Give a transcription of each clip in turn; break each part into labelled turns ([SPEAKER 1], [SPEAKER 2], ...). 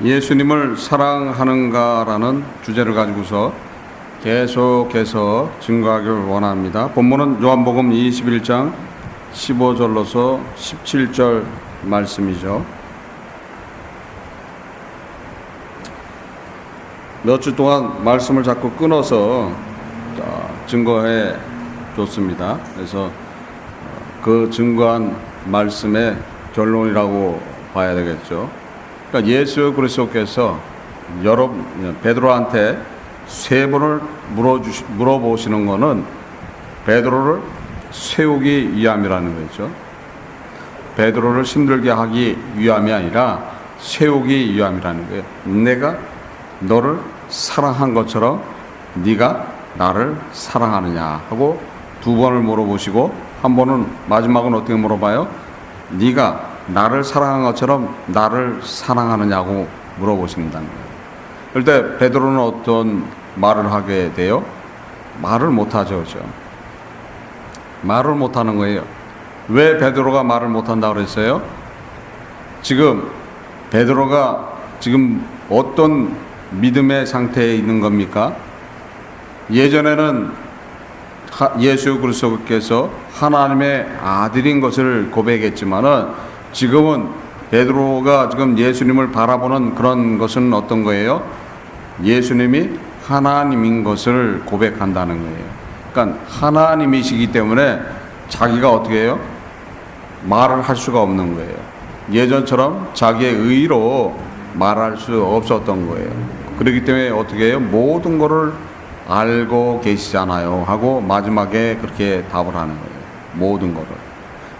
[SPEAKER 1] 예수님을 사랑하는가라는 주제를 가지고서 계속해서 증거하기를 원합니다. 본문은 요한복음 21장 15절로서 17절 말씀이죠. 몇 주 동안 말씀을 자꾸 끊어서 증거해 줬습니다. 그래서 그 증거한 말씀의 결론이라고 봐야 되겠죠. 그러니까 예수 그리스도께서 베드로한테 세 번을 물어보시는 것은 베드로를 세우기 위함이라는 거죠. 베드로를 힘들게 하기 위함이 아니라 세우기 위함이라는 거예요. 내가 너를 사랑한 것처럼 네가 나를 사랑하느냐 하고 두 번을 물어보시고 한 번은 마지막은 어떻게 물어봐요? 네가 나를 사랑한 것처럼 나를 사랑하느냐고 물어보신다는 거예요. 그럴 때 베드로는 어떤 말을 하게 돼요? 말을 못하죠. 그렇죠? 말을 못하는 거예요. 왜 베드로가 말을 못한다고 그랬어요? 지금 베드로가 지금 어떤 믿음의 상태에 있는 겁니까? 예전에는 예수 그리스도께서 하나님의 아들인 것을 고백했지만은 지금은 베드로가 지금 예수님을 바라보는 그런 것은 어떤 거예요? 예수님이 하나님인 것을 고백한다는 거예요. 그러니까 하나님이시기 때문에 자기가 어떻게 해요? 말을 할 수가 없는 거예요. 예전처럼 자기의 의로 말할 수 없었던 거예요. 그렇기 때문에 어떻게 해요? 모든 것을 알고 계시잖아요 하고 마지막에 그렇게 답을 하는 거예요. 모든 것을.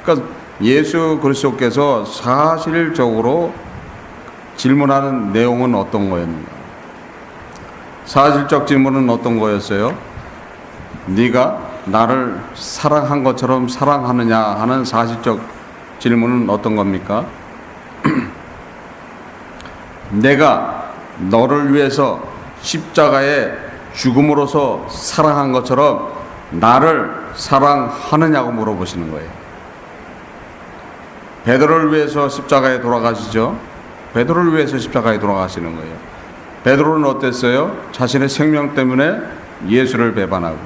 [SPEAKER 1] 그러니까 예수 그리스도께서 사실적으로 질문하는 내용은 어떤 거였는가? 사실적 질문은 어떤 거였어요? 네가 나를 사랑한 것처럼 사랑하느냐 하는 사실적 질문은 어떤 겁니까? 내가 너를 위해서 십자가에 죽음으로써 사랑한 것처럼 나를 사랑하느냐고 물어보시는 거예요. 베드로를 위해서 십자가에 돌아가시죠. 베드로를 위해서 십자가에 돌아가시는 거예요. 베드로는 어땠어요? 자신의 생명 때문에 예수를 배반하고.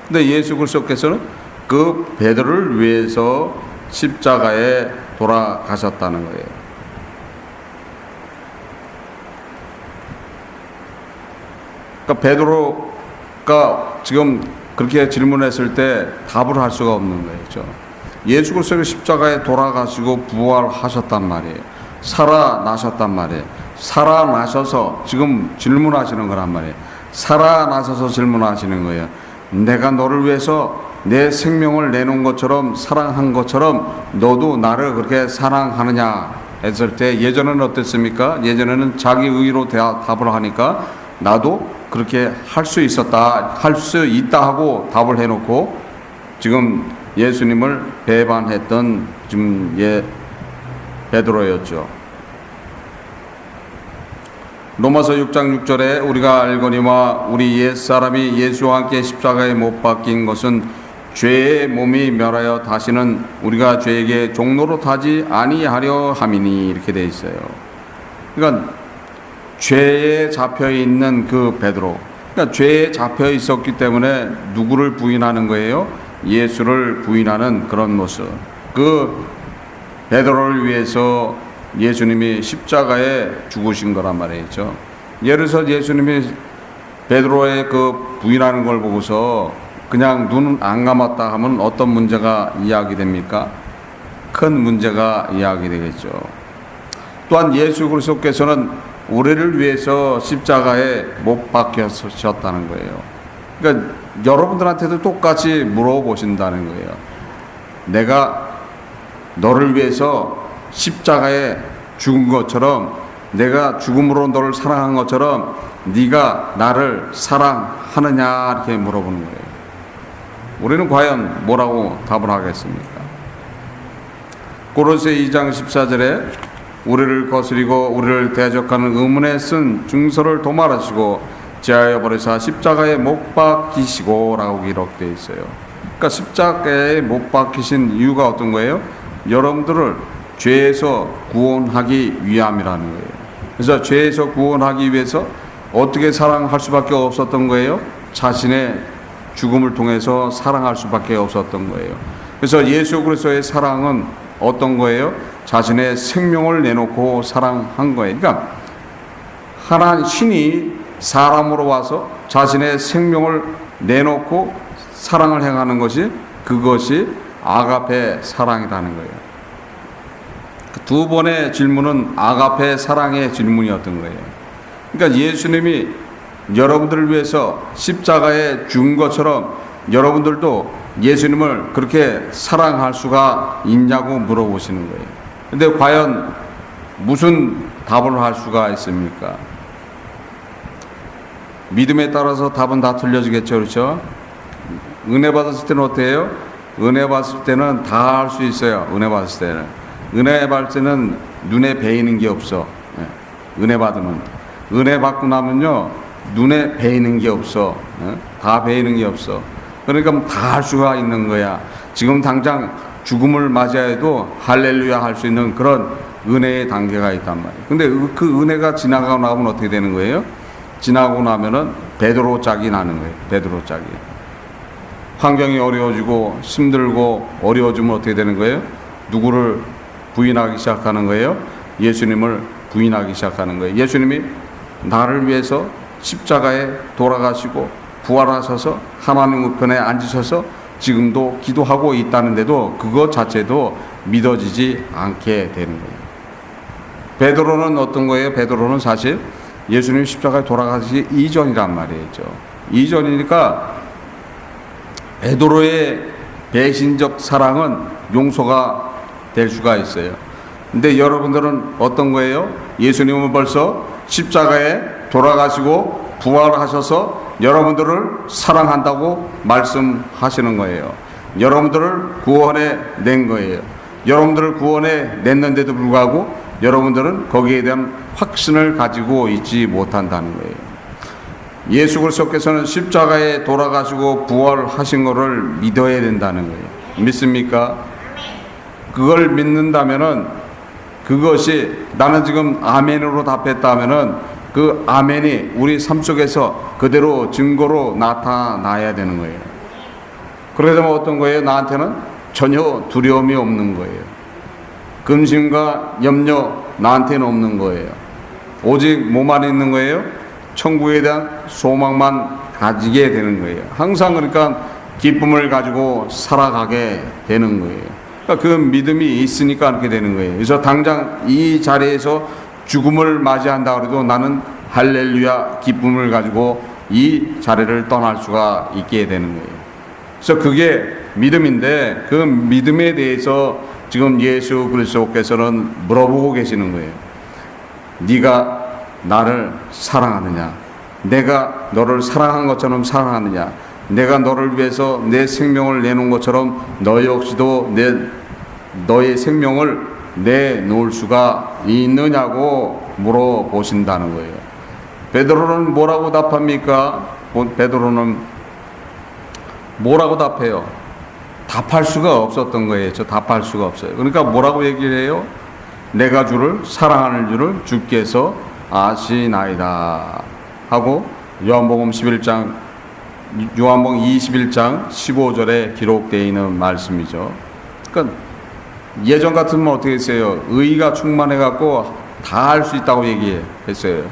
[SPEAKER 1] 근데 예수 그리스도께서는 그 베드로를 위해서 십자가에 돌아가셨다는 거예요. 그러니까 베드로가 지금 그렇게 질문했을 때 답을 할 수가 없는 거죠. 예수 그리스도가 십자가에 돌아가시고 부활하셨단 말이에요. 살아나셨단 말이에요. 살아나셔서 지금 질문하시는 거란 말이에요. 살아나셔서 질문하시는 거예요. 내가 너를 위해서 내 생명을 내놓은 것처럼 사랑한 것처럼 너도 나를 그렇게 사랑하느냐 했을 때 예전에는 어땠습니까? 예전에는 자기 의로 답을 하니까 나도 그렇게 할 수 있었다, 할 수 있다 하고 답을 해놓고 지금 예수님을 배반했던 지금 베드로였죠. 로마서 6장 6절에 우리가 알거니와 우리 옛사람이 예수와 함께 십자가에 못 박힌 것은 죄의 몸이 멸하여 다시는 우리가 죄에게 종로로 타지 아니하려 함이니 이렇게 돼 있어요. 그러니까 죄에 잡혀 있는 그 베드로, 그러니까 죄에 잡혀 있었기 때문에 누구를 부인하는 거예요? 예수를 부인하는 그런 모습. 그 베드로를 위해서 예수님이 십자가에 죽으신 거란 말이죠. 예를 들어서 예수님이 베드로의 그 부인하는 걸 보고서 그냥 눈 안 감았다 하면 어떤 문제가 이야기됩니까? 큰 문제가 이야기되겠죠. 또한 예수 그리스도께서는 우리를 위해서 십자가에 못 박히셨다는 거예요. 그러니까 여러분들한테도 똑같이 물어보신다는 거예요. 내가 너를 위해서 십자가에 죽은 것처럼, 내가 죽음으로 너를 사랑한 것처럼 네가 나를 사랑하느냐 이렇게 물어보는 거예요. 우리는 과연 뭐라고 답을 하겠습니까? 고로새 2장 14절에 우리를 거스리고 우리를 대적하는 의문에 쓴 중서를 도말하시고 제하여 버리사 십자가에 못 박히시고 라고 기록되어 있어요. 그러니까 십자가에 못 박히신 이유가 어떤 거예요? 여러분들을 죄에서 구원하기 위함이라는 거예요. 그래서 죄에서 구원하기 위해서 어떻게 사랑할 수밖에 없었던 거예요? 자신의 죽음을 통해서 사랑할 수밖에 없었던 거예요. 그래서 예수 그리스도의 사랑은 어떤 거예요? 자신의 생명을 내놓고 사랑한 거예요. 그러니까 하나님 신이 사람으로 와서 자신의 생명을 내놓고 사랑을 행하는 것이, 그것이 아가페 사랑이라는 거예요. 두 번의 질문은 아가페 사랑의 질문이었던 거예요. 그러니까 예수님이 여러분들을 위해서 십자가에 죽은 것처럼 여러분들도 예수님을 그렇게 사랑할 수가 있냐고 물어보시는 거예요. 근데 과연 무슨 답을 할 수가 있습니까? 믿음에 따라서 답은 다 틀려지겠죠. 그렇죠? 은혜 받았을 때는 어때요? 은혜 받았을 때는 다 할 수 있어요. 은혜 받았을 때는. 은혜 받을 때는 눈에 베이는 게 없어. 은혜 받으면. 은혜 받고 나면요, 눈에 베이는 게 없어. 다 베이는 게 없어. 그러니까 다 할 수가 있는 거야. 지금 당장 죽음을 맞이해도 할렐루야 할 수 있는 그런 은혜의 단계가 있단 말이에요. 근데 그 은혜가 지나가고 나면 어떻게 되는 거예요? 지나고 나면은 베드로 짝이 나는 거예요. 베드로 짝이. 환경이 어려워지고 힘들고 어려워지면 어떻게 되는 거예요? 누구를 부인하기 시작하는 거예요? 예수님을 부인하기 시작하는 거예요. 예수님이 나를 위해서 십자가에 돌아가시고 부활하셔서 하나님 우편에 앉으셔서 지금도 기도하고 있다는데도 그것 자체도 믿어지지 않게 되는 거예요. 베드로는 어떤 거예요? 베드로는 사실 예수님 십자가에 돌아가시기 이전이란 말이죠. 이전이니까 베드로의 배신적 사랑은 용서가 될 수가 있어요. 근데 여러분들은 어떤 거예요? 예수님은 벌써 십자가에 돌아가시고 부활하셔서 여러분들을 사랑한다고 말씀하시는 거예요. 여러분들을 구원해 낸 거예요. 여러분들을 구원해 냈는데도 불구하고 여러분들은 거기에 대한 확신을 가지고 있지 못한다는 거예요. 예수 그리스도께서는 십자가에 돌아가시고 부활하신 것을 믿어야 된다는 거예요. 믿습니까? 그걸 믿는다면은, 그것이 나는 지금 아멘으로 답했다면은 그 아멘이 우리 삶 속에서 그대로 증거로 나타나야 되는 거예요. 그러게 되면 어떤 거예요? 나한테는 전혀 두려움이 없는 거예요. 근심과 염려 나한테는 없는 거예요. 오직 뭐만 있는 거예요? 천국에 대한 소망만 가지게 되는 거예요. 항상 그러니까 기쁨을 가지고 살아가게 되는 거예요. 그러니까 그 믿음이 있으니까 그렇게 되는 거예요. 그래서 당장 이 자리에서 죽음을 맞이한다 그래도 나는 할렐루야 기쁨을 가지고 이 자리를 떠날 수가 있게 되는 거예요. 그래서 그게 믿음인데 그 믿음에 대해서 지금 예수 그리스도께서는 물어보고 계시는 거예요. 네가 나를 사랑하느냐? 내가 너를 사랑한 것처럼 사랑하느냐? 내가 너를 위해서 내 생명을 내놓은 것처럼 너 역시도 너의 생명을 내놓을 수가 있느냐고 물어보신다는 거예요. 베드로는 뭐라고 답합니까? 베드로는 뭐라고 답해요? 답할 수가 없었던 거예요. 답할 수가 없어요. 그러니까 뭐라고 얘기를 해요? 내가 주를 사랑하는 줄을 주께서 아시나이다 하고 요한복음 21장 15절에 기록되어 있는 말씀이죠. 그러니까 예전 같으면 어떻게 했어요? 의가 충만해갖고 다 할 수 있다고 얘기했어요.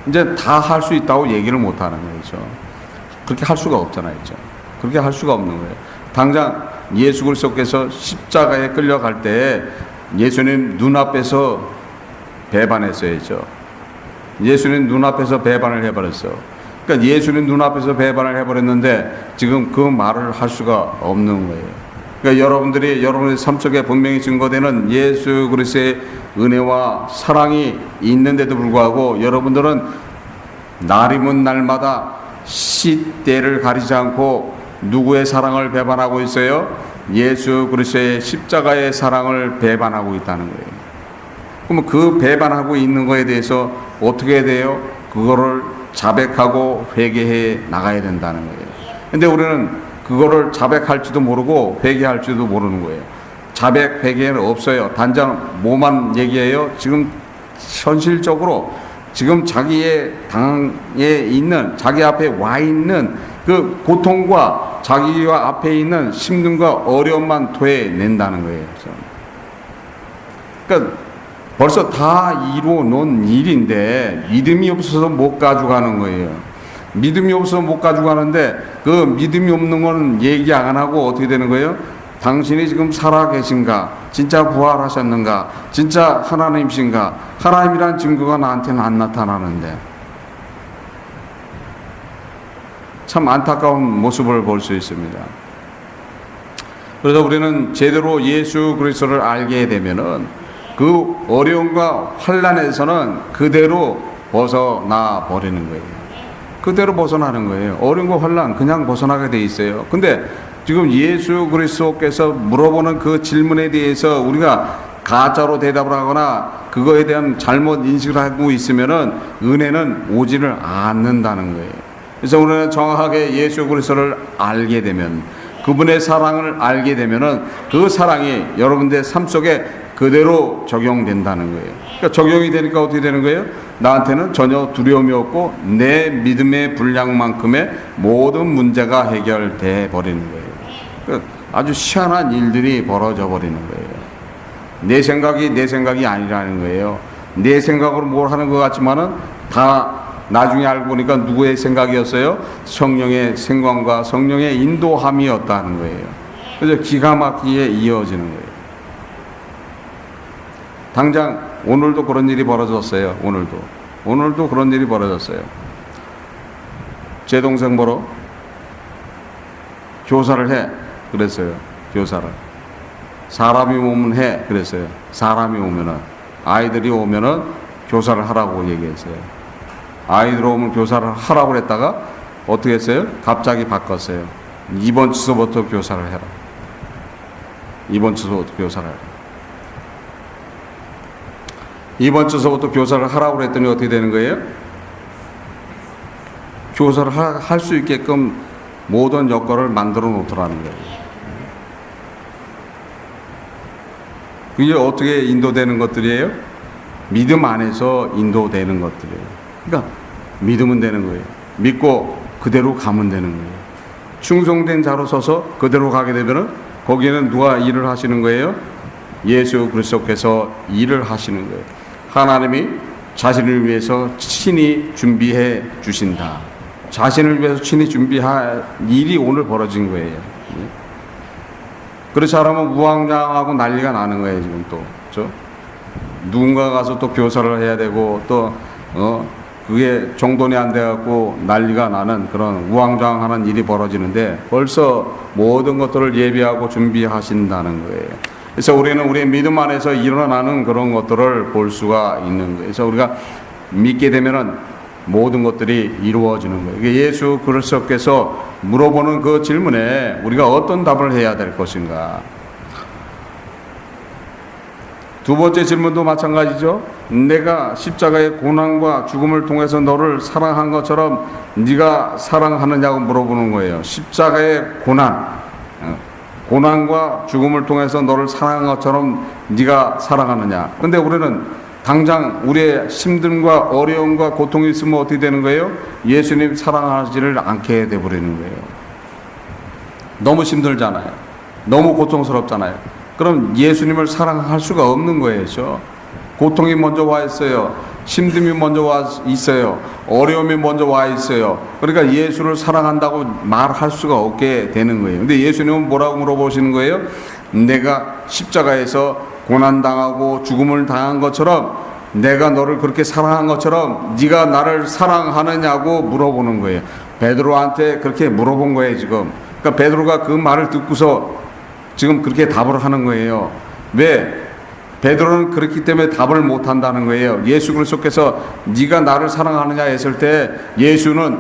[SPEAKER 1] 이제 다 할 수 있다고 얘기를 못하는 거죠. 그렇게 할 수가 없잖아요. 그렇게 할 수가 없는 거예요. 당장 예수 그리스도께서 십자가에 끌려갈 때 예수님 눈앞에서 배반했어야죠. 예수님 눈앞에서 배반을 해버렸어. 그러니까 예수님 눈앞에서 배반을 해버렸는데 지금 그 말을 할 수가 없는 거예요. 그러니까 여러분의 삶 속에 분명히 증거되는 예수 그리스도의 은혜와 사랑이 있는데도 불구하고 여러분들은 날이면 날마다 시대를 가리지 않고 누구의 사랑을 배반하고 있어요? 예수 그리스도의 십자가의 사랑을 배반하고 있다는 거예요. 그러면 그 배반하고 있는 거에 대해서 어떻게 해야 돼요? 그거를 자백하고 회개해 나가야 된다는 거예요. 근데 우리는 그거를 자백할지도 모르고 회개할지도 모르는 거예요. 자백, 회개는 없어요. 단장 뭐만 얘기해요? 지금 현실적으로 지금 자기의 당에 있는, 자기 앞에 와 있는 그 고통과 자기와 앞에 있는 힘듦과 어려움만 토해낸다는 거예요. 그러니까 벌써 다 이루어 놓은 일인데 믿음이 없어서 못 가져가는 거예요. 믿음이 없어서 못 가져가는데 그 믿음이 없는 거는 얘기 안 하고 어떻게 되는 거예요? 당신이 지금 살아계신가? 진짜 부활하셨는가? 진짜 하나님이신가? 하나님이란 증거가 나한테는 안 나타나는데 참 안타까운 모습을 볼 수 있습니다. 그래서 우리는 제대로 예수 그리스도를 알게 되면은 그 어려움과 환난에서는 그대로 벗어나 버리는 거예요. 그대로 벗어나는 거예요. 어려움과 환난 그냥 벗어나게 돼 있어요. 근데 지금 예수 그리스도께서 물어보는 그 질문에 대해서 우리가 가짜로 대답을 하거나 그거에 대한 잘못 인식을 하고 있으면은 은혜는 오지를 않는다는 거예요. 그래서 우리는 정확하게 예수 그리스도를 알게 되면 그분의 사랑을 알게 되면은 그 사랑이 여러분들의 삶 속에 그대로 적용된다는 거예요. 그러니까 적용이 되니까 어떻게 되는 거예요? 나한테는 전혀 두려움이 없고 내 믿음의 분량만큼의 모든 문제가 해결돼 버리는 거예요. 그러니까 아주 희한한 일들이 벌어져 버리는 거예요. 내 생각이 아니라는 거예요. 내 생각으로 뭘 하는 것 같지만은 다 나중에 알고 보니까 누구의 생각이었어요? 성령의 생각과 성령의 인도함이었다는 거예요. 그래서 기가 막히게 이어지는 거예요. 당장 오늘도 그런 일이 벌어졌어요. 오늘도 그런 일이 벌어졌어요. 제 동생 보러 교사를 해 그랬어요. 교사를 사람이 오면 해 그랬어요. 사람이 오면은 아이들이 오면은 교사를 하라고 얘기했어요. 아이들 오면 교사를 하라고 그랬다가 어떻게 했어요? 갑자기 바꿨어요. 이번 주소부터 교사를 해라. 이번 주소부터 교사를 해라. 이번 주소부터 교사를 하라고 그랬더니 어떻게 되는 거예요? 교사를 할 수 있게끔 모든 여건을 만들어 놓더라는 거예요. 그게 어떻게 인도되는 것들이에요? 믿음 안에서 인도되는 것들이에요. 그러니까 믿으면 되는 거예요. 믿고 그대로 가면 되는 거예요. 충성된 자로 서서 그대로 가게 되면은 거기에는 누가 일을 하시는 거예요? 예수 그리스도께서 일을 하시는 거예요. 하나님이 자신을 위해서 친히 준비해 주신다. 자신을 위해서 친히 준비할 일이 오늘 벌어진 거예요. 그렇지 않으면 우왕좌왕하고 난리가 나는 거예요. 지금 또 그렇죠? 누군가 가서 또 교사를 해야 되고 또 그게 정돈이 안 돼갖고 난리가 나는 그런 우왕좌왕하는 일이 벌어지는데 벌써 모든 것들을 예비하고 준비하신다는 거예요. 그래서 우리는 우리의 믿음 안에서 일어나는 그런 것들을 볼 수가 있는 거예요. 그래서 우리가 믿게 되면은 모든 것들이 이루어지는 거예요. 예수 그리스도께서 물어보는 그 질문에 우리가 어떤 답을 해야 될 것인가. 두 번째 질문도 마찬가지죠. 내가 십자가의 고난과 죽음을 통해서 너를 사랑한 것처럼 네가 사랑하느냐고 물어보는 거예요. 십자가의 고난과 죽음을 통해서 너를 사랑한 것처럼 네가 사랑하느냐. 근데 우리는 당장 우리의 힘듦과 어려움과 고통이 있으면 어떻게 되는 거예요? 예수님 사랑하지를 않게 돼버리는 거예요. 너무 힘들잖아요. 너무 고통스럽잖아요. 그럼 예수님을 사랑할 수가 없는 거예요. 고통이 먼저 와 있어요. 힘듦이 먼저 와 있어요. 어려움이 먼저 와 있어요. 그러니까 예수를 사랑한다고 말할 수가 없게 되는 거예요. 근데 예수님은 뭐라고 물어보시는 거예요? 내가 십자가에서 고난당하고 죽음을 당한 것처럼 내가 너를 그렇게 사랑한 것처럼 네가 나를 사랑하느냐고 물어보는 거예요. 베드로한테 그렇게 물어본 거예요. 지금 그러니까 베드로가 그 말을 듣고서 지금 그렇게 답을 하는 거예요. 왜? 베드로는 그렇기 때문에 답을 못 한다는 거예요. 예수 그리스도께서 네가 나를 사랑하느냐 했을 때 예수는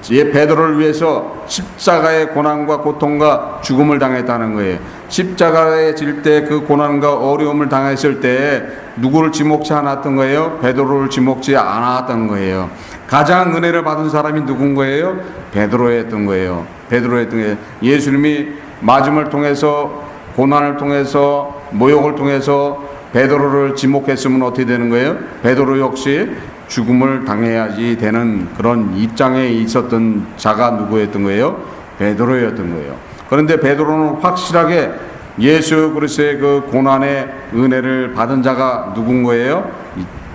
[SPEAKER 1] 베드로를 위해서 십자가의 고난과 고통과 죽음을 당했다는 거예요. 십자가에 질 때 그 고난과 어려움을 당했을 때 누구를 지목지 않았던 거예요? 베드로를 지목지 않았던 거예요. 가장 은혜를 받은 사람이 누군 거예요? 베드로였던 거예요. 베드로였던 거예요. 예수님이 맞음을 통해서 고난을 통해서 모욕을 통해서 베드로를 지목했으면 어떻게 되는 거예요? 베드로 역시 죽음을 당해야지 되는 그런 입장에 있었던 자가 누구였던 거예요? 베드로였던 거예요. 그런데 베드로는 확실하게 예수 그리스도의 그 고난의 은혜를 받은 자가 누군 거예요?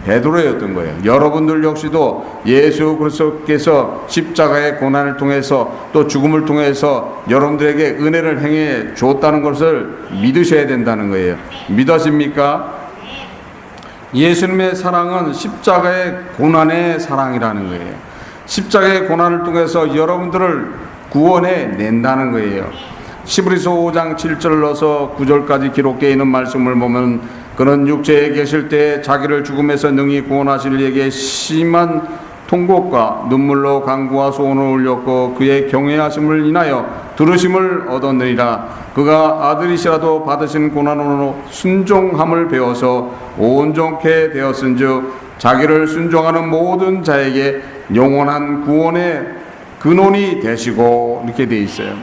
[SPEAKER 1] 베드로였던 거예요. 여러분들 역시도 예수 그리스도께서 십자가의 고난을 통해서 또 죽음을 통해서 여러분들에게 은혜를 행해 줬다는 것을 믿으셔야 된다는 거예요. 믿으십니까? 예수님의 사랑은 십자가의 고난의 사랑이라는 거예요. 십자가의 고난을 통해서 여러분들을 구원해 낸다는 거예요. 히브리서 5장 7절로서 9절까지 기록되어 있는 말씀을 보면 그는 육체에 계실 때 자기를 죽음에서 능히 구원하실 이에게 심한 통곡과 눈물로 간구와 소원을 올렸고 그의 경외하심을 인하여 들으심을 얻었느니라. 그가 아들이시라도 받으신 고난으로 순종함을 배워서 온전케 되었은즉 자기를 순종하는 모든 자에게 영원한 구원의 근원이 되시고 이렇게 되어 있어요.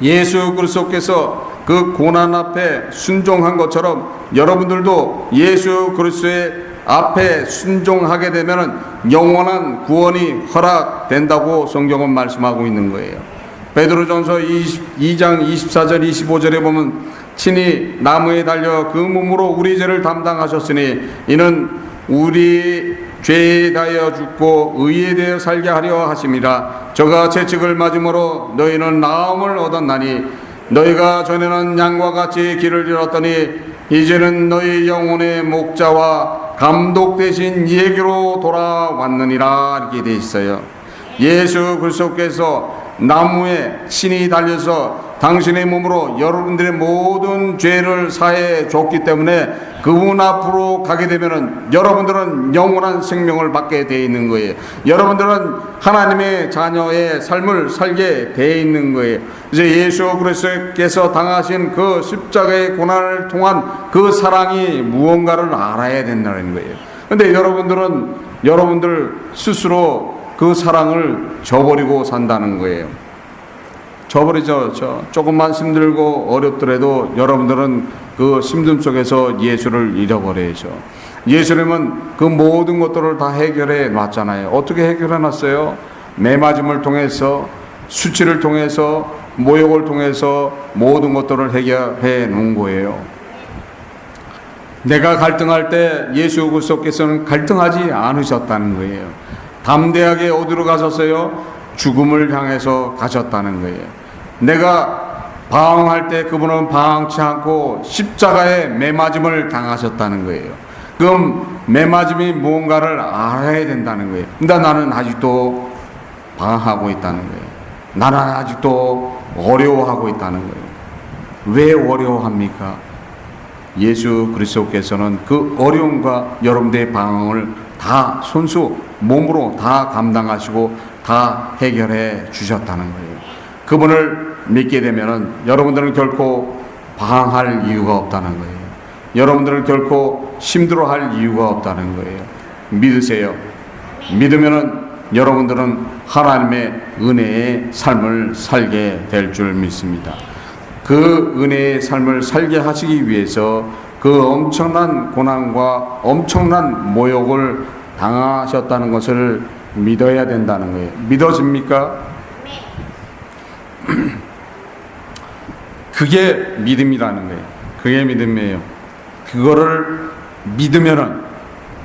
[SPEAKER 1] 예수 그리스도께서 그 고난 앞에 순종한 것처럼 여러분들도 예수 그리스도의 앞에 순종하게 되면 영원한 구원이 허락된다고 성경은 말씀하고 있는 거예요. 베드로전서 2장 24절 25절에 보면 친히 나무에 달려 그 몸으로 우리 죄를 담당하셨으니 이는 우리 죄에 대하여 죽고 의에 대하여 살게 하려 하심이라. 저가 채찍을 맞음으로 너희는 나음을 얻었나니 너희가 전에는 양과 같이 길을 잃었더니 이제는 너희 영혼의 목자와 감독 되신 이에게로 돌아왔느니라. 이렇게 되어 있어요. 예수 그리스도께서 나무에 친히 달려서 당신의 몸으로 여러분들의 모든 죄를 사해 줬기 때문에 그분 앞으로 가게 되면은 여러분들은 영원한 생명을 받게 되어 있는 거예요. 여러분들은 하나님의 자녀의 삶을 살게 되어 있는 거예요. 이제 예수 그리스도께서 당하신 그 십자가의 고난을 통한 그 사랑이 무언가를 알아야 된다는 거예요. 근데 여러분들은 여러분들 스스로 그 사랑을 저버리고 산다는 거예요. 저버리죠. 조금만 힘들고 어렵더라도 여러분들은 그 힘듦 속에서 예수를 잃어버려야죠. 예수님은 그 모든 것들을 다 해결해 놨잖아요. 어떻게 해결해 놨어요? 매맞음을 통해서, 수치를 통해서, 모욕을 통해서 모든 것들을 해결해 놓은 거예요. 내가 갈등할 때 예수 그리스도께서는 갈등하지 않으셨다는 거예요. 담대하게 어디로 가셨어요? 죽음을 향해서 가셨다는 거예요. 내가 방황할 때 그분은 방황치 않고 십자가에 매맞음을 당하셨다는 거예요. 그럼 매맞음이 무언가를 알아야 된다는 거예요. 근데 나는 아직도 방황하고 있다는 거예요. 나는 아직도 어려워하고 있다는 거예요. 왜 어려워합니까? 예수 그리스도께서는 그 어려움과 여러분들의 방황을 다 손수 몸으로 다 감당하시고 다 해결해 주셨다는 거예요. 그분을 믿게 되면은 여러분들은 결코 방황할 이유가 없다는 거예요. 여러분들은 결코 힘들어할 이유가 없다는 거예요. 믿으세요. 믿으면은 여러분들은 하나님의 은혜의 삶을 살게 될 줄 믿습니다. 그 은혜의 삶을 살게 하시기 위해서 그 엄청난 고난과 엄청난 모욕을 당하셨다는 것을 믿어야 된다는 거예요. 믿어집니까? 그게 믿음이라는 거예요. 그게 믿음이에요. 그거를 믿으면은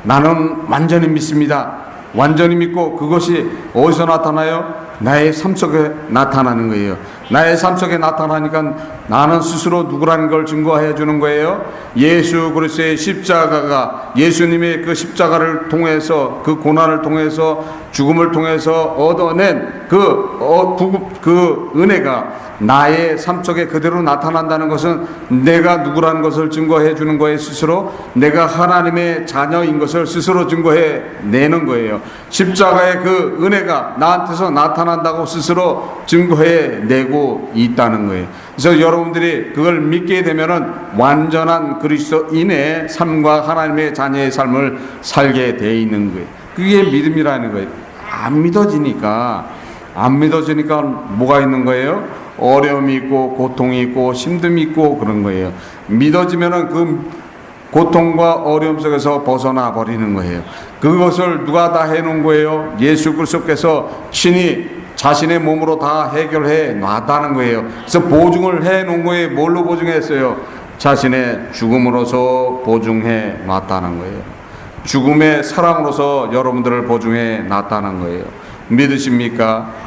[SPEAKER 1] 나는 완전히 믿습니다. 완전히 믿고 그것이 어디서 나타나요? 나의 삶 속에 나타나는 거예요. 나의 삶 속에 나타나니까 나는 스스로 누구라는 걸 증거해 주는 거예요. 예수 그리스도의 십자가가, 예수님의 그 십자가를 통해서, 그 고난을 통해서, 죽음을 통해서 얻어낸 그 은혜가 나의 삶 속에 그대로 나타난다는 것은 내가 누구라는 것을 증거해 주는 거예요. 스스로 내가 하나님의 자녀인 것을 스스로 증거해 내는 거예요. 십자가의 그 은혜가 나한테서 나타난다고 스스로 증거해 내고 있다는 거예요. 그래서 여러분들이 그걸 믿게 되면은 완전한 그리스도인의 삶과 하나님의 자녀의 삶을 살게 돼 있는 거예요. 그게 믿음이라는 거예요. 안 믿어지니까 뭐가 있는 거예요? 어려움이 있고 고통이 있고 힘듦이 있고 그런 거예요. 믿어지면은 그 고통과 어려움 속에서 벗어나 버리는 거예요. 그것을 누가 다 해놓은 거예요? 예수 그리스도께서 친히 자신의 몸으로 다 해결해 놨다는 거예요. 그래서 보증을 해 놓은 거예요. 뭘로 보증했어요? 자신의 죽음으로서 보증해 놨다는 거예요. 죽음의 사랑으로서 여러분들을 보증해 놨다는 거예요. 믿으십니까?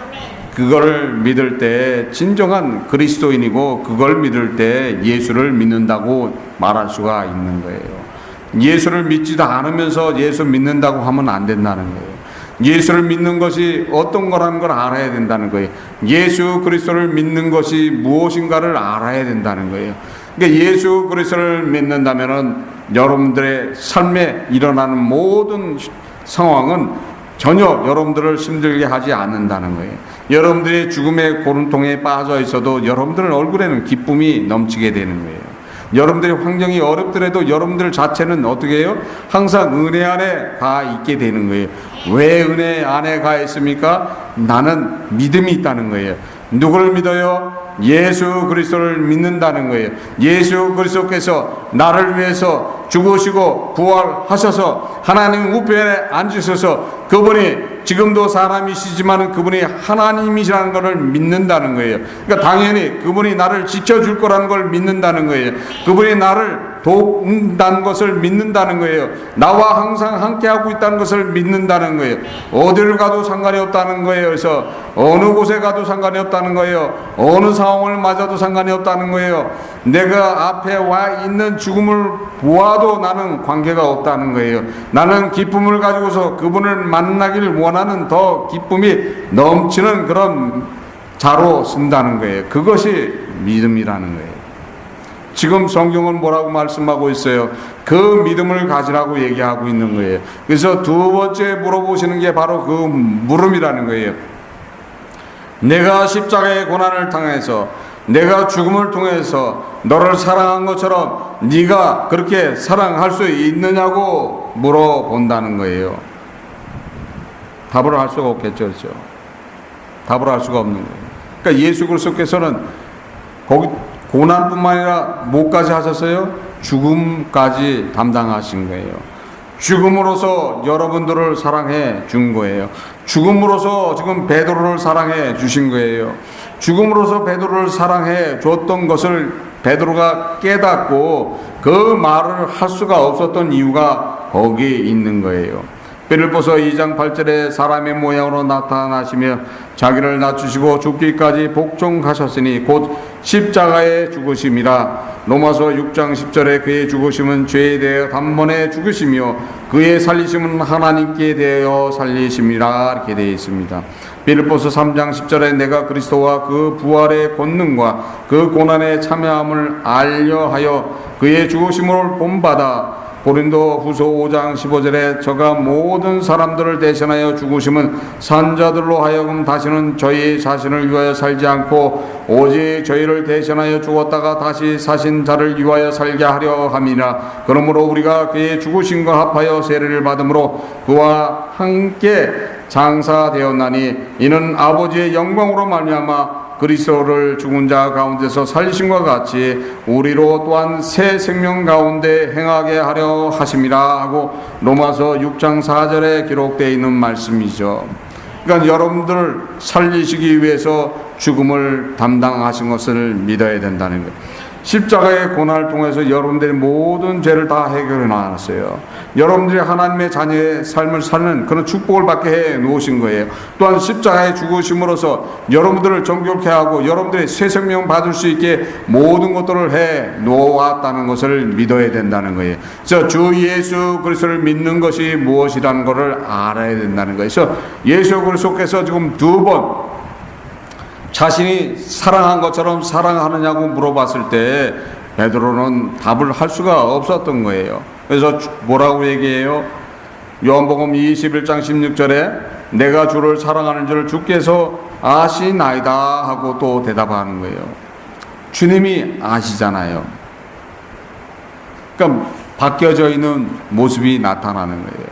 [SPEAKER 1] 그걸 믿을 때 진정한 그리스도인이고 그걸 믿을 때 예수를 믿는다고 말할 수가 있는 거예요. 예수를 믿지도 않으면서 예수 믿는다고 하면 안 된다는 거예요. 예수를 믿는 것이 어떤 거라는 걸 알아야 된다는 거예요. 예수 그리스도를 믿는 것이 무엇인가를 알아야 된다는 거예요. 그러니까 예수 그리스도를 믿는다면은 여러분들의 삶에 일어나는 모든 상황은 전혀 여러분들을 힘들게 하지 않는다는 거예요. 여러분들의 죽음의 고름통에 빠져 있어도 여러분들 얼굴에는 기쁨이 넘치게 되는 거예요. 여러분들의 환경이 어렵더라도 여러분들 자체는 어떻게 해요? 항상 은혜 안에 가 있게 되는 거예요. 왜 은혜 안에 가 있습니까? 나는 믿음이 있다는 거예요. 누구를 믿어요? 예수 그리스도를 믿는다는 거예요. 예수 그리스도께서 나를 위해서 죽으시고 부활하셔서 하나님 우편에 앉으셔서 그분이 지금도 사람이시지만 그분이 하나님이시라는 것을 믿는다는 거예요. 그러니까 당연히 그분이 나를 지켜줄 거라는 걸 믿는다는 거예요. 그분이 나를 돕는다는 것을 믿는다는 거예요. 나와 항상 함께하고 있다는 것을 믿는다는 거예요. 어디를 가도 상관이 없다는 거예요. 그래서 어느 곳에 가도 상관이 없다는 거예요. 어느 상황을 맞아도 상관이 없다는 거예요. 내가 앞에 와 있는 죽음을 보아도 나는 관계가 없다는 거예요. 나는 기쁨을 가지고서 그분을 만나기를 원하는 더 기쁨이 넘치는 그런 자로 쓴다는 거예요. 그것이 믿음이라는 거예요. 지금 성경은 뭐라고 말씀하고 있어요? 그 믿음을 가지라고 얘기하고 있는 거예요. 그래서 두 번째 물어보시는 게 바로 그 물음이라는 거예요. 내가 십자가의 고난을 당해서 내가 죽음을 통해서 너를 사랑한 것처럼 네가 그렇게 사랑할 수 있느냐고 물어본다는 거예요. 답을 할 수가 없겠죠. 그렇죠? 답을 할 수가 없는 거예요. 그러니까 예수 그리스도께서는 고난뿐만 아니라 뭐까지 하셨어요? 죽음까지 담당하신 거예요. 죽음으로써 여러분들을 사랑해 준 거예요. 죽음으로써 지금 베드로를 사랑해 주신 거예요. 죽음으로써 베드로를 사랑해 줬던 것을 베드로가 깨닫고 그 말을 할 수가 없었던 이유가 거기에 있는 거예요. 빌립보서 2장 8절에 사람의 모양으로 나타나시며 자기를 낮추시고 죽기까지 복종하셨으니 곧 십자가에 죽으심이라. 로마서 6장 10절에 그의 죽으심은 죄에 대해 단번에 죽으시며 그의 살리심은 하나님께 대하여 살리심이라 이렇게 되어 있습니다. 빌립보서 3장 10절에 내가 그리스도와 그 부활의 권능과 그 고난에 참여함을 알려하여 그의 죽으심을 본받아. 고린도 후서 5장 15절에 저가 모든 사람들을 대신하여 죽으심은 산자들로 하여금 다시는 저희 자신을 위하여 살지 않고 오직 저희를 대신하여 죽었다가 다시 사신 자를 위하여 살게 하려 함이라. 그러므로 우리가 그의 죽으심과 합하여 세례를 받음으로 그와 함께 장사되었나니 이는 아버지의 영광으로 말미암아 그리스도를 죽은 자 가운데서 살리심과 같이 우리로 또한 새 생명 가운데 행하게 하려 하심이라 하고 로마서 6장 4절에 기록되어 있는 말씀이죠. 그러니까 여러분들 살리시기 위해서 죽음을 담당하신 것을 믿어야 된다는 거예요. 십자가의 고난을 통해서 여러분들의 모든 죄를 다 해결해 놨어요. 여러분들이 하나님의 자녀의 삶을 사는 그런 축복을 받게 해 놓으신 거예요. 또한 십자가의 죽으심으로써 여러분들을 정결케 하고 여러분들의 새 생명 받을 수 있게 모든 것들을 해 놓았다는 것을 믿어야 된다는 거예요. 그래서 주 예수 그리스도를 믿는 것이 무엇이라는 것을 알아야 된다는 거예요. 그래서 예수 그리스도께서 지금 두 번 자신이 사랑한 것처럼 사랑하느냐고 물어봤을 때 베드로는 답을 할 수가 없었던 거예요. 그래서 뭐라고 얘기해요? 요한복음 21장 16절에 내가 주를 사랑하는 줄 주께서 아시나이다 하고 또 대답하는 거예요. 주님이 아시잖아요. 그러니까 바뀌어져 있는 모습이 나타나는 거예요.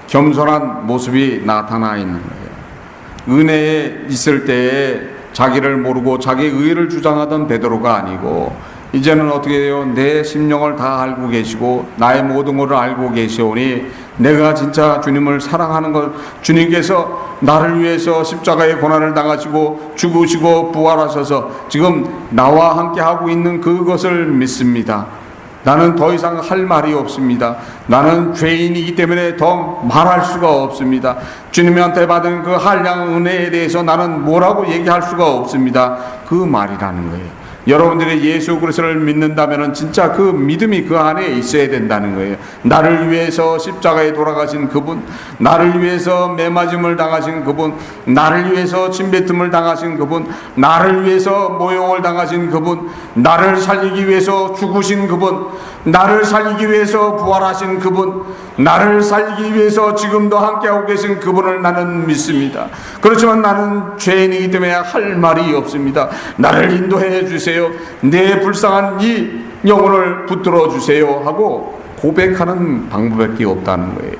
[SPEAKER 1] 겸손한 모습이 나타나 있는 거예요. 은혜에 있을 때에 자기를 모르고 자기 의를 주장하던 베드로가 아니고 이제는 어떻게 해요? 내 심령을 다 알고 계시고 나의 모든 것을 알고 계시오니 내가 진짜 주님을 사랑하는 것, 주님께서 나를 위해서 십자가의 고난을 당하시고 죽으시고 부활하셔서 지금 나와 함께 하고 있는 그것을 믿습니다. 나는 더 이상 할 말이 없습니다. 나는 죄인이기 때문에 더 말할 수가 없습니다. 주님한테 받은 그 한량 은혜에 대해서 나는 뭐라고 얘기할 수가 없습니다. 그 말이라는 거예요. 여러분들이 예수 그리스도를 믿는다면 진짜 그 믿음이 그 안에 있어야 된다는 거예요. 나를 위해서 십자가에 돌아가신 그분, 나를 위해서 매맞음을 당하신 그분, 나를 위해서 침뱉음을 당하신 그분, 나를 위해서 모욕을 당하신 그분, 나를 살리기 위해서 죽으신 그분, 나를 살리기 위해서 부활하신 그분, 나를 살리기 위해서 지금도 함께하고 계신 그분을 나는 믿습니다. 그렇지만 나는 죄인이기 때문에 할 말이 없습니다. 나를 인도해 주세요. 내 불쌍한 이 영혼을 붙들어 주세요 하고 고백하는 방법밖에 없다는 거예요.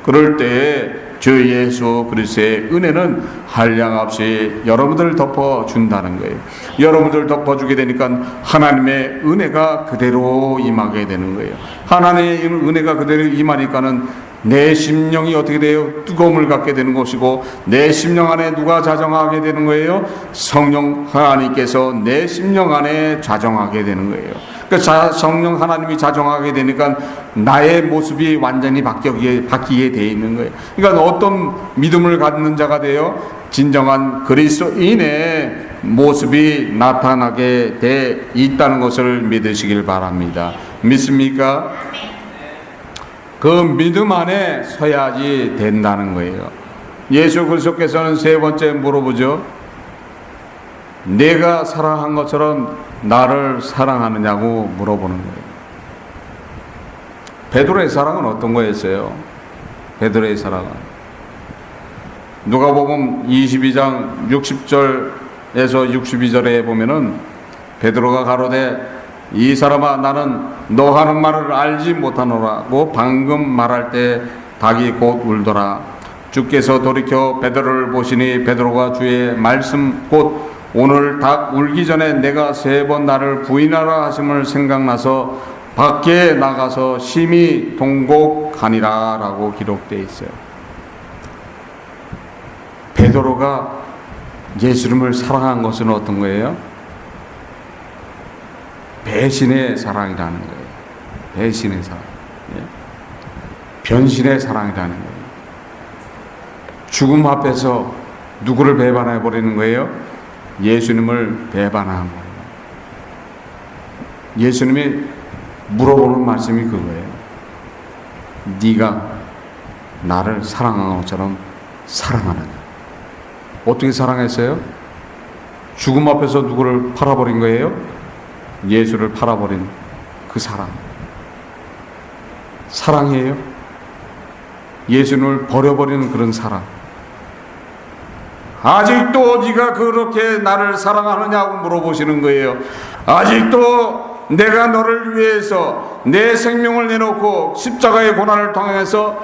[SPEAKER 1] 그럴 때 주 예수 그리스도의 은혜는 한량없이 여러분들을 덮어준다는 거예요. 여러분들을 덮어주게 되니까 하나님의 은혜가 그대로 임하게 되는 거예요. 하나님의 은혜가 그대로 임하니까는 내 심령이 어떻게 돼요? 뜨거움을 갖게 되는 것이고 내 심령 안에 누가 자정하게 되는 거예요? 성령 하나님께서 내 심령 안에 자정하게 되는 거예요. 그러니까 성령 하나님이 자정하게 되니까 나의 모습이 완전히 바뀌게 돼 있는 거예요. 그러니까 어떤 믿음을 갖는 자가 돼요? 진정한 그리스도인의 모습이 나타나게 돼 있다는 것을 믿으시길 바랍니다. 믿습니까? 그 믿음 안에 서야지 된다는 거예요. 예수 그리스도께서는 세 번째 물어보죠. 내가 사랑한 것처럼 나를 사랑하느냐고 물어보는 거예요. 베드로의 사랑은 어떤 거였어요? 베드로의 사랑은 누가복음 22장 60절에서 62절에 보면은 베드로가 가로되 이 사람아 나는 너 하는 말을 알지 못하노라고 방금 말할 때 닭이 곧 울더라. 주께서 돌이켜 베드로를 보시니 베드로가 주의 말씀 곧 오늘 닭 울기 전에 내가 3번 나를 부인하라 하심을 생각나서 밖에 나가서 심히 통곡하니라 라고 기록되어 있어요. 베드로가 예수님을 사랑한 것은 어떤 거예요? 배신의 사랑이라는 거예요. 배신의 사랑. 변신의 사랑이라는 거예요. 죽음 앞에서 누구를 배반해 버리는 거예요? 예수님을 배반한 거예요. 예수님이 물어보는 말씀이 그거예요. 네가 나를 사랑한 것처럼 사랑하느냐? 어떻게 사랑했어요? 죽음 앞에서 누구를 팔아버린 거예요? 예수를 팔아버린 그 사랑. 사랑이에요? 예수님을 버려버리는 그런 사랑. 아직도 네가 그렇게 나를 사랑하느냐고 물어보시는 거예요. 아직도 내가 너를 위해서 내 생명을 내놓고 십자가의 고난을 통해서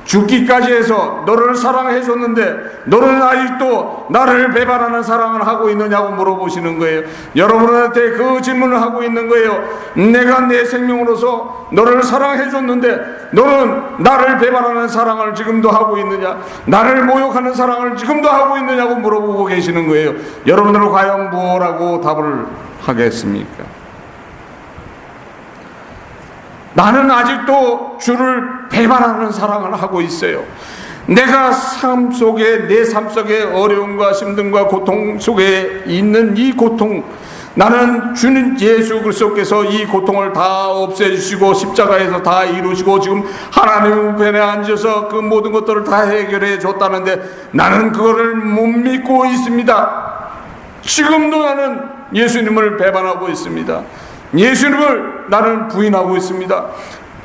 [SPEAKER 1] 죽기까지 해서 너를 사랑해 줬는데 너는 아직도 나를 배반하는 사랑을 하고 있느냐고 물어보시는 거예요. 여러분한테 그 질문을 하고 있는 거예요. 내가 내 생명으로서 너를 사랑해 줬는데 너는 나를 배반하는 사랑을 지금도 하고 있느냐? 나를 모욕하는 사랑을 지금도 하고 있느냐고 물어보고 계시는 거예요. 여러분들은 과연 뭐라고 답을 하겠습니까? 나는 아직도 주를 배반하는 사랑을 하고 있어요. 내가 내 삶 속에 어려움과 힘듦과 고통 속에 있는 이 고통, 나는 주는 예수 그리스도께서 이 고통을 다 없애주시고 십자가에서 다 이루시고 지금 하나님 우편에 앉아서 그 모든 것들을 다 해결해 줬다는데 나는 그거를 못 믿고 있습니다. 지금도 나는 예수님을 배반하고 있습니다. 예수님을 나는 부인하고 있습니다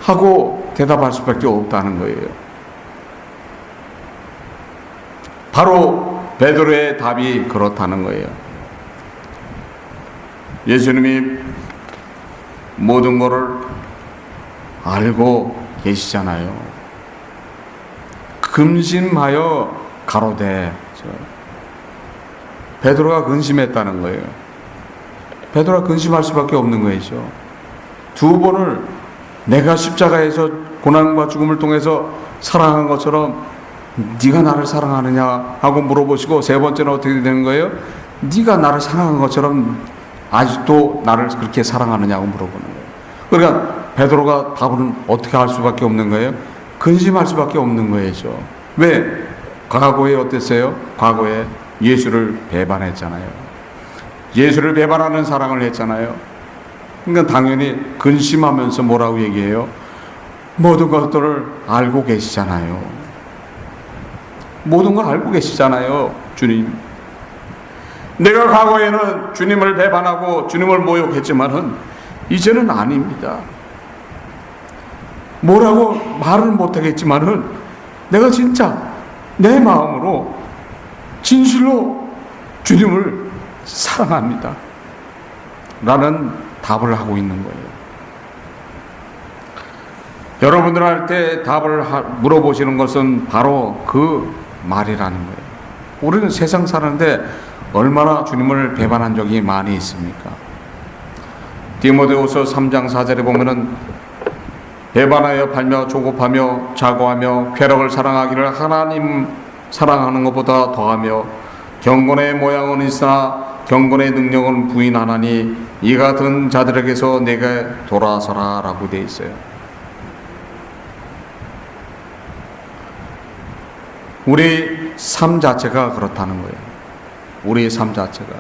[SPEAKER 1] 하고 대답할 수밖에 없다는 거예요. 바로 베드로의 답이 그렇다는 거예요. 예수님이 모든 것을 알고 계시잖아요. 근심하여 가로되. 베드로가 근심했다는 거예요. 베드로가 근심할 수밖에 없는 거죠. 2번을 내가 십자가에서 고난과 죽음을 통해서 사랑한 것처럼 네가 나를 사랑하느냐 하고 물어보시고 3번째는 어떻게 되는 거예요? 네가 나를 사랑한 것처럼 아직도 나를 그렇게 사랑하느냐고 물어보는 거예요. 그러니까 베드로가 답은 어떻게 할 수밖에 없는 거예요? 근심할 수밖에 없는 거죠. 왜? 과거에 어땠어요? 과거에 예수를 배반했잖아요. 예수를 배반하는 사랑을 했잖아요. 그러니까 당연히 근심하면서 뭐라고 얘기해요? 모든 것들을 알고 계시잖아요. 모든 걸 알고 계시잖아요, 주님. 내가 과거에는 주님을 배반하고 주님을 모욕했지만은 이제는 아닙니다. 뭐라고 말은 못하겠지만은 내가 진짜 내 마음으로 진실로 주님을 사랑합니다 라는 답을 하고 있는 거예요. 여러분들한테 답을 물어보시는 것은 바로 그 말이라는 거예요. 우리는 세상 사는데 얼마나 주님을 배반한 적이 많이 있습니까? 디모데후서 3장 4절에 보면은 배반하여 팔며 조급하며 자고하며 쾌락을 사랑하기를 하나님 사랑하는 것보다 더하며 경건의 모양은 있으나 경건의 능력은 부인하나니 이 같은 자들에게서 내게 돌아서라 라고 되어 있어요. 우리 삶 자체가 그렇다는 거예요. 우리의 삶 자체가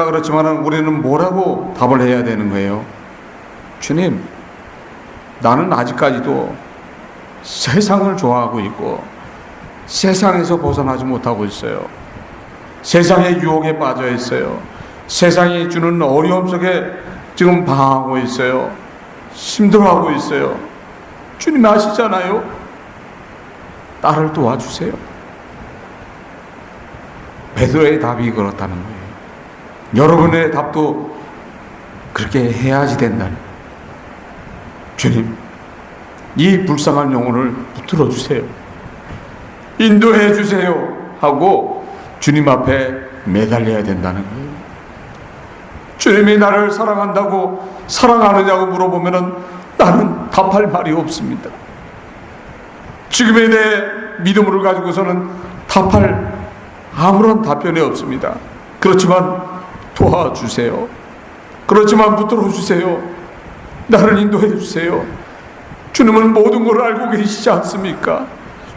[SPEAKER 1] 그렇지만 우리는 뭐라고 답을 해야 되는 거예요? 주님, 나는 아직까지도 세상을 좋아하고 있고 세상에서 벗어나지 못하고 있어요. 세상의 유혹에 빠져 있어요. 세상이 주는 어려움 속에 지금 방황하고 있어요. 힘들어하고 있어요. 주님 아시잖아요. 나를 도와주세요. 베드로의 답이 그렇다는 거예요. 여러분의 답도 그렇게 해야지 된다는 거예요. 주님, 이 불쌍한 영혼을 붙들어 주세요. 인도해 주세요 하고 주님 앞에 매달려야 된다는 거예요. 주님이 나를 사랑한다고 사랑하느냐고 물어보면은 나는 답할 말이 없습니다. 지금의 내 믿음을 가지고서는 답할 아무런 답변이 없습니다. 그렇지만 도와주세요. 그렇지만 붙들어 주세요. 나를 인도해 주세요. 주님은 모든 걸 알고 계시지 않습니까?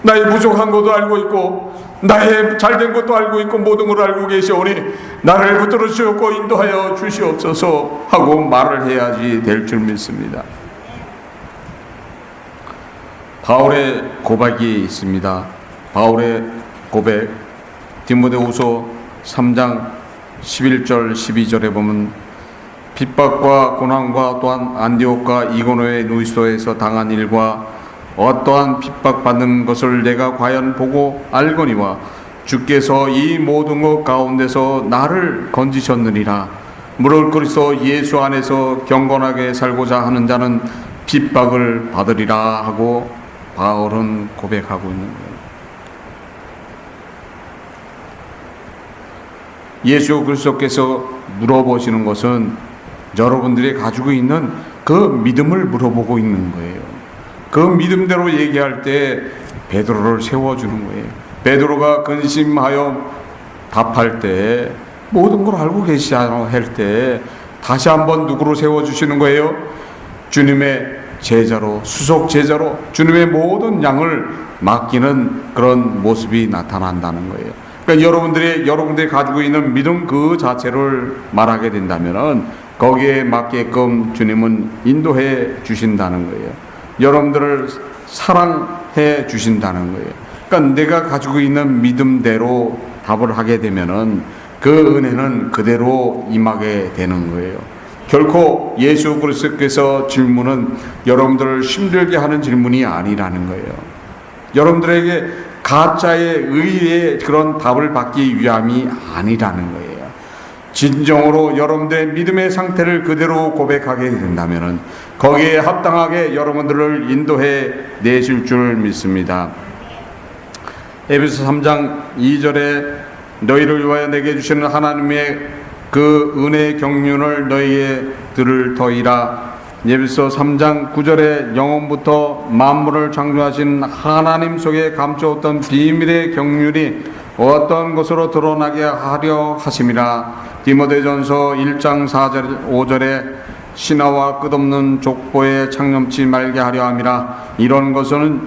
[SPEAKER 1] 나의 부족한 것도 알고 있고 나의 잘된 것도 알고 있고 모든 걸 알고 계시오니 나를 붙들어 주시옵고 인도하여 주시옵소서 하고 말을 해야지 될 줄 믿습니다. 바울의 고백이 있습니다. 바울의 고백 디모데후서 3장 11절 12절에 보면 핍박과 고난과 또한 안디옥과 이고노의 누이소에서 당한 일과 어떠한 핍박받는 것을 내가 과연 보고 알거니와 주께서 이 모든 것 가운데서 나를 건지셨느니라. 무릇 그리스도 예수 안에서 경건하게 살고자 하는 자는 핍박을 받으리라 하고 바울은 고백하고 있는 거예요. 예수 그리스도께서 물어보시는 것은 여러분들이 가지고 있는 그 믿음을 물어보고 있는 거예요. 그 믿음대로 얘기할 때 베드로를 세워주는 거예요. 베드로가 근심하여 답할 때 모든 걸 알고 계시잖아 할 때 다시 한번 누구로 세워주시는 거예요? 주님의 제자로, 수속 제자로 주님의 모든 양을 맡기는 그런 모습이 나타난다는 거예요. 그러니까 여러분들이 가지고 있는 믿음 그 자체를 말하게 된다면은 거기에 맞게끔 주님은 인도해 주신다는 거예요. 여러분들을 사랑해 주신다는 거예요. 그러니까 내가 가지고 있는 믿음대로 답을 하게 되면은 그 은혜는 그대로 임하게 되는 거예요. 결코 예수 그리스도께서 질문은 여러분들을 힘들게 하는 질문이 아니라는 거예요. 여러분들에게 가짜의 의의 그런 답을 받기 위함이 아니라는 거예요. 진정으로 여러분들의 믿음의 상태를 그대로 고백하게 된다면 거기에 합당하게 여러분들을 인도해 내실 줄 믿습니다. 에베소 3장 2절에 너희를 위하여 내게 주시는 하나님의 그 은혜의 경륜을 너희에 들을 터이라. 에베소 3장 9절에 영원부터 만물을 창조하신 하나님 속에 감추었던 비밀의 경륜이 어떤 것으로 드러나게 하려 하심이라. 디모데전서 1장 4절 5절에 신화와 끝없는 족보에 창념치 말게 하려 함이라. 이런 것은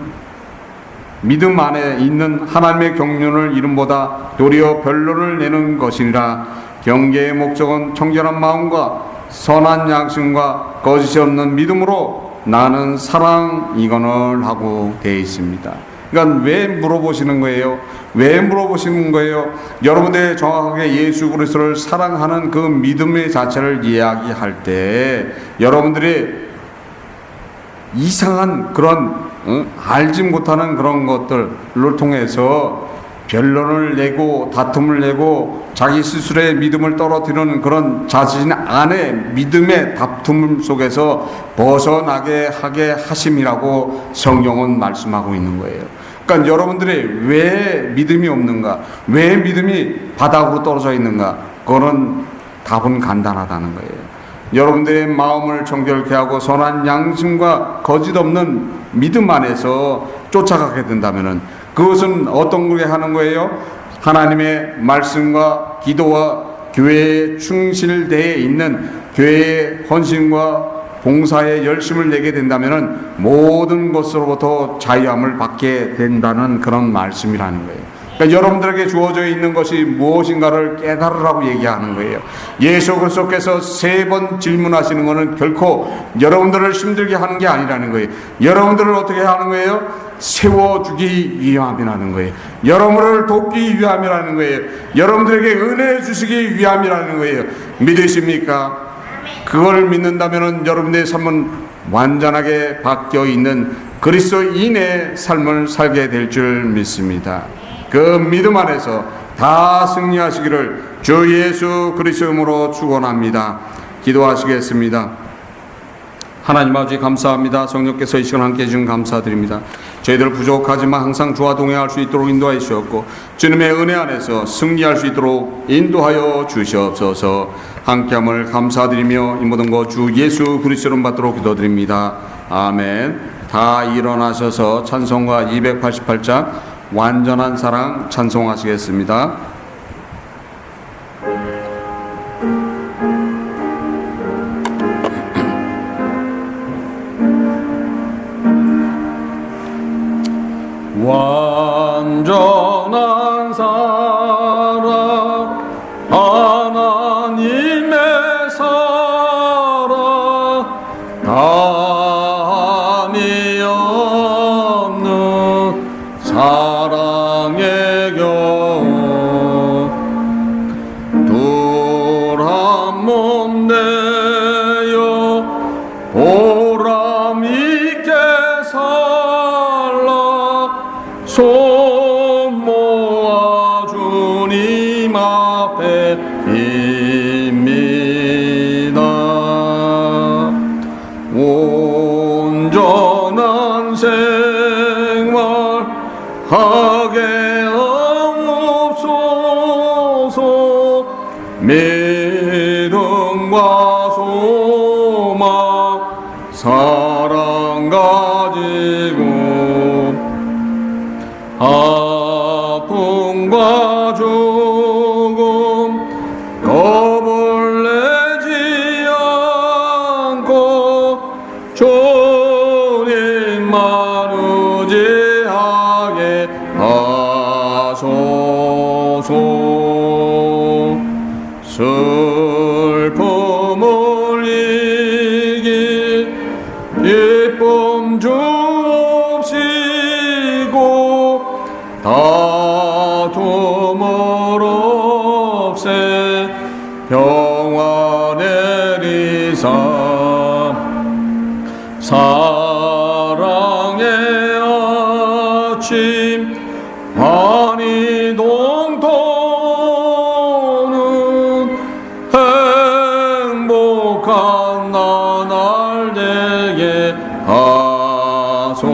[SPEAKER 1] 믿음 안에 있는 하나님의 경륜을 이름보다 도리어 변론을 내는 것이니라. 경계의 목적은 청결한 마음과 선한 양심과 거짓이 없는 믿음으로 나는 사랑이거늘 하고 되어 있습니다. 그러니까 왜 물어보시는 거예요? 왜 물어보시는 거예요? 여러분들이 정확하게 예수 그리스도를 사랑하는 그 믿음의 자체를 이야기할 때 여러분들이 이상한 그런 알지 못하는 그런 것들을 통해서 변론을 내고 다툼을 내고 자기 스스로의 믿음을 떨어뜨리는 그런 자신 안의 믿음의 다툼 속에서 벗어나게 하게 하심이라고 성경은 말씀하고 있는 거예요. 그러니까 여러분들이 왜 믿음이 없는가? 왜 믿음이 바닥으로 떨어져 있는가? 그거는 답은 간단하다는 거예요. 여러분들의 마음을 정결케 하고 선한 양심과 거짓 없는 믿음 안에서 쫓아가게 된다면은 그것은 어떤 걸 하는 거예요? 하나님의 말씀과 기도와 교회에 충실되어 있는 교회의 헌신과 봉사에 열심을 내게 된다면 모든 것으로부터 자유함을 받게 된다는 그런 말씀이라는 거예요. 그러니까 여러분들에게 주어져 있는 것이 무엇인가를 깨달으라고 얘기하는 거예요. 예수 그리스도께서 3번 질문하시는 것은 결코 여러분들을 힘들게 하는 게 아니라는 거예요. 여러분들을 어떻게 하는 거예요? 세워주기 위함이라는 거예요. 여러분을 돕기 위함이라는 거예요. 여러분들에게 은혜 주시기 위함이라는 거예요. 믿으십니까? 그걸 믿는다면 여러분의 삶은 완전하게 바뀌어 있는 그리스도인의 삶을 살게 될 줄 믿습니다. 그 믿음 안에서 다 승리하시기를 주 예수 그리스도 이름으로 축원합니다. 기도하시겠습니다. 하나님 아버지 감사합니다. 성령께서 이 시간 함께 해주신 감사드립니다. 저희들 부족하지만 항상 주와 동행할 수 있도록 인도하여 주셨고 주님의 은혜 안에서 승리할 수 있도록 인도하여 주시옵소서. 함께함을 감사드리며 이 모든 것 주 예수 그리스도로 받도록 기도드립니다. 아멘. 다 일어나셔서 찬송가 288장 완전한 사랑 찬송하시겠습니다. 완전한 사랑 하나님의 사랑 담이 없는 사랑의 경 둘 한 몸 내어 보람 있게 손 모아 주님 앞에 빕니다. 온전한 생활 하게 하옵소서. 믿음과 소망 사랑 가지고 아픔과 죽음 겁을 내지 않고 주님만 의지하게 하소서. 슬픔을 이기 기쁨 주옵시고 다툼을 없애 평화 내리사 사랑의 아침 환히 동토는 행복한 나날 되게 하소서.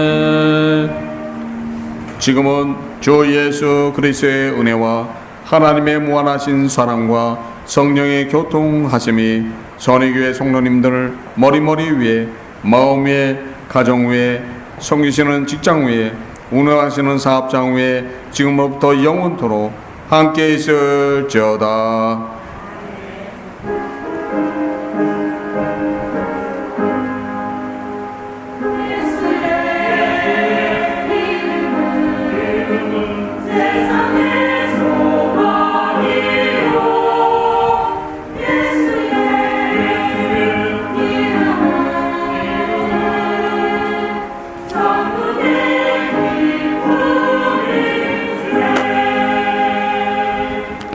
[SPEAKER 1] 아멘. 지금은 주 예수 그리스도의 은혜와 하나님의 무한하신 사랑과 성령의 교통하심이 선의교회 성도님들을 머리머리 위에 마음 위에 가정 위에 섬기시는 직장 위에 운영하시는 사업장 위에 지금부터 영원토록 함께 있을지어다.